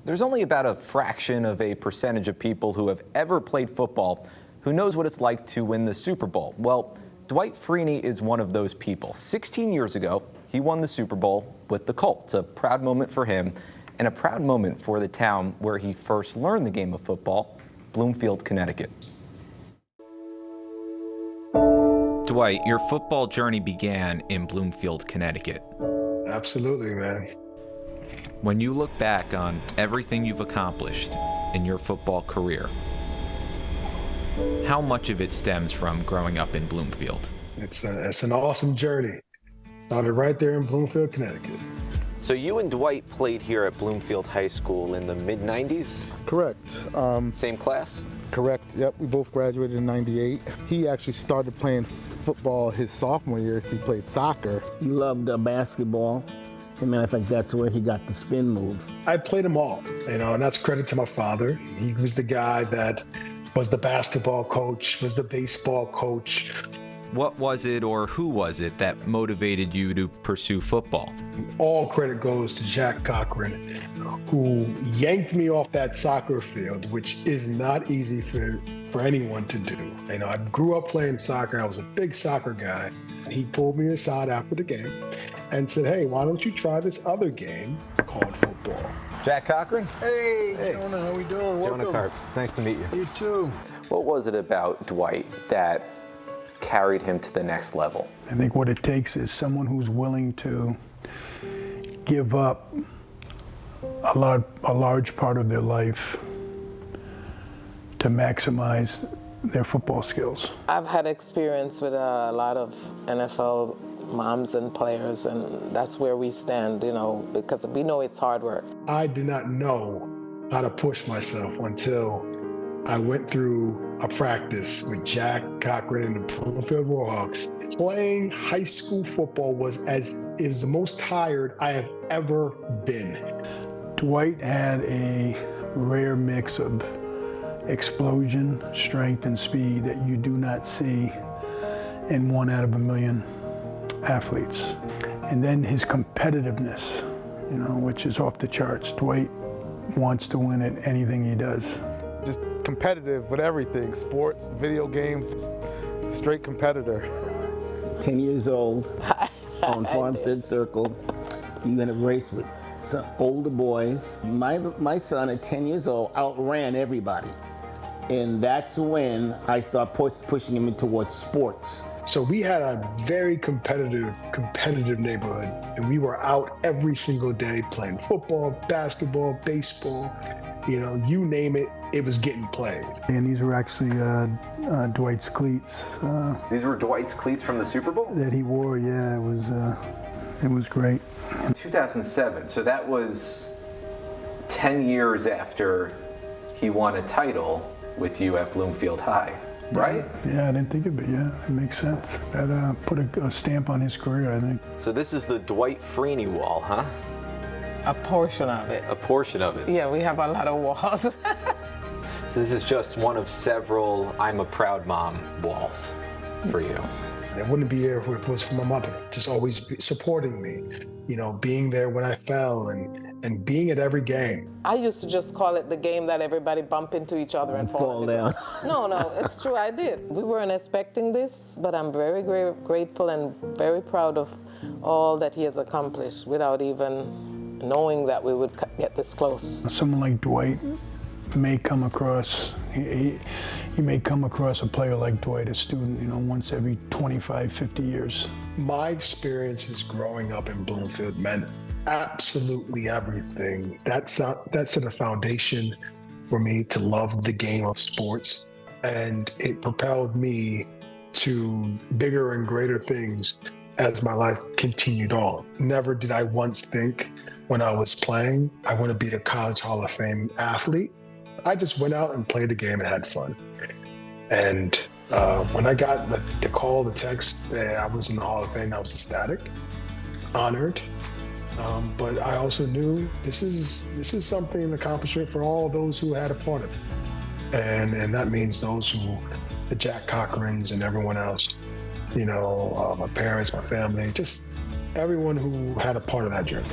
There's only about a fraction of a percentage of people who have ever played football who knows what it's like to win the Super Bowl. Well, Dwight Freeney is one of those people. 16 years ago, he won the Super Bowl with the Colts, a proud moment for him and a proud moment for the town where he first learned the game of football, Bloomfield, Connecticut. Dwight, your football journey began in Bloomfield, Connecticut. Absolutely, man. When you look back on everything you've accomplished in your football career, how much of it stems from growing up in Bloomfield? It's an awesome journey. Started right there in Bloomfield, Connecticut. So you and Dwight played here at Bloomfield High School in the mid-90s? Correct. Same class? Correct, yep. We both graduated in '98. He actually started playing football his sophomore year because he played soccer. He loved basketball. As a matter of fact, that's where he got the spin move. I played them all, and that's credit to my father. He was the guy that was the basketball coach, was the baseball coach. What was it, or who was it, that motivated you to pursue football? All credit goes to Jack Cochran, who yanked me off that soccer field, which is not easy for anyone to do. I grew up playing soccer. I was a big soccer guy. He pulled me aside after the game and said, "Hey, why don't you try this other game called football?" Jack Cochran? Hey, Jonah, how we doing? Welcome. Jonah Carp, it's nice to meet you. You too. What was it about Dwight that carried him to the next level? I think what it takes is someone who's willing to give up a large part of their life to maximize their football skills. I've had experience with a lot of NFL moms and players, and that's where we stand, because we know it's hard work. I did not know how to push myself until I went through a practice with Jack Cochran and the Bloomfield Warhawks. Playing high school football was the most tired I have ever been. Dwight had a rare mix of explosion, strength, and speed that you do not see in 1 out of a million athletes. And then his competitiveness, which is off the charts. Dwight wants to win at anything he does. Just competitive with everything, sports, video games, straight competitor. 10 years old, on Farmstead Circle, you in a race with some older boys. My son at 10 years old outran everybody. And that's when I start pushing him towards sports. So we had a very competitive neighborhood, and we were out every single day playing football, basketball, baseball, you name it, it was getting played. And these were actually Dwight's cleats. These were Dwight's cleats from the Super Bowl? That he wore, yeah, it was great. 2007, so that was 10 years after he won a title with you at Bloomfield High, right? Yeah, I didn't think of it, yeah, it makes sense. That put a stamp on his career, I think. So this is the Dwight Freeney wall, huh? A portion of it. A portion of it. Yeah, we have a lot of walls. So this is just one of several I'm a proud mom walls for you. I wouldn't be here if it was for my mother, just always supporting me, being there when I fell and being at every game. I used to just call it the game that everybody bump into each other and fall down. No, it's true, I did. We weren't expecting this, but I'm very grateful and very proud of all that he has accomplished without even knowing that we would get this close. Someone like Dwight may come across, he may come across a player like Dwight, a student, once every 25, 50 years. My experiences growing up in Bloomfield meant absolutely everything. That set a foundation for me to love the game of sports, and it propelled me to bigger and greater things as my life continued on. Never did I once think when I was playing, I want to be a college Hall of Fame athlete. I just went out and played the game and had fun. And when I got the call, the text that I was in the Hall of Fame, I was ecstatic, honored. But I also knew this is something, an accomplishment for all those who had a part of it. And that means the Jack Cochrans and everyone else, my parents, my family, just everyone who had a part of that journey.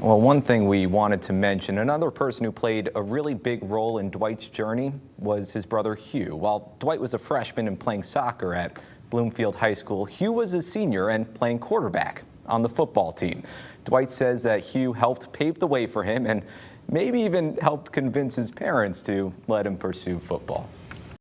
Well, one thing we wanted to mention, another person who played a really big role in Dwight's journey was his brother Hugh. While Dwight was a freshman and playing soccer at Bloomfield High School, Hugh was a senior and playing quarterback on the football team. Dwight says that Hugh helped pave the way for him and maybe even helped convince his parents to let him pursue football.